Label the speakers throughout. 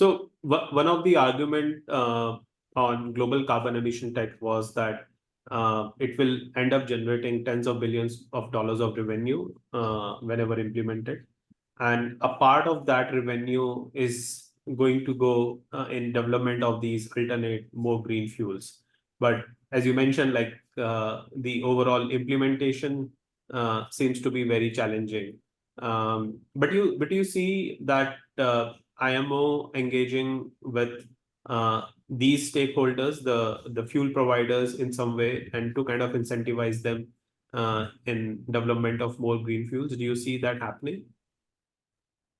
Speaker 1: So one of the argument on global carbon emission tech was that it will end up generating tens of billions of dollars of revenue whenever implemented. And a part of that revenue is going to go in development of these alternate, more green fuels. But as you mentioned, like the overall implementation seems to be very challenging. But you see that IMO engaging with these stakeholders, the fuel providers in some way, and to kind of incentivize them in development of more green fuels. Do you see that happening?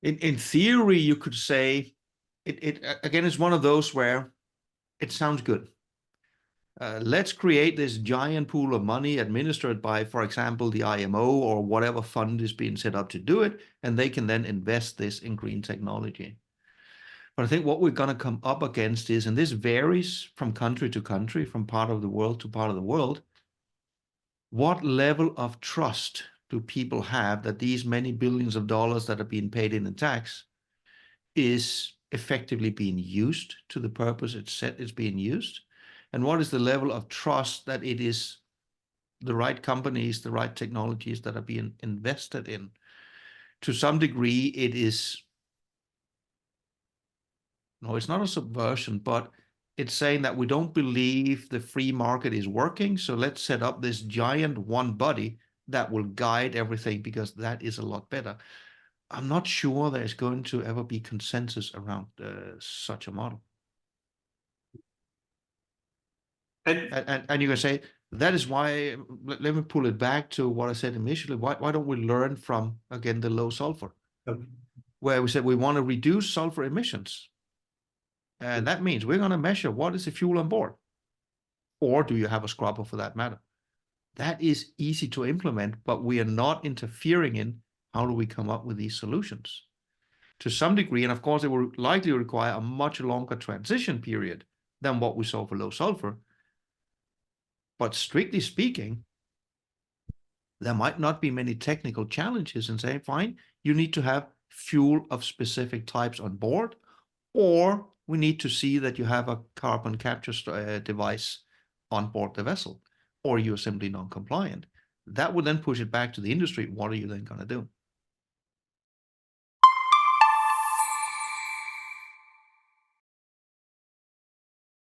Speaker 2: In theory, you could say it again is one of those where it sounds good. Let's create this giant pool of money administered by, for example, the IMO or whatever fund is being set up to do it, and they can then invest this in green technology. But I think what we're going to come up against is, and this varies from country to country, from part of the world to part of the world, what level of trust do people have that these many billions of dollars that are being paid in tax is effectively being used to the purpose it's said it's being used? And what is the level of trust that it is the right companies, the right technologies that are being invested in? To some degree, it is, no, it's not a subversion, but it's saying that we don't believe the free market is working, so let's set up this giant one body that will guide everything because that is a lot better. I'm not sure there's going to ever be consensus around such a model. And you can say, that is why, let me pull it back to what I said initially, why don't we learn from, again, the low sulfur?
Speaker 1: Okay.
Speaker 2: Where we said we want to reduce sulfur emissions. And that means we're going to measure what is the fuel on board. Or do you have a scrubber for that matter? That is easy to implement, but we are not interfering in how do we come up with these solutions. To some degree, and of course, it will likely require a much longer transition period than what we saw for low sulfur. But strictly speaking, there might not be many technical challenges in saying, fine, you need to have fuel of specific types on board, or we need to see that you have a carbon capture device on board the vessel, or you're simply non-compliant. That would then push it back to the industry. What are you then going to do?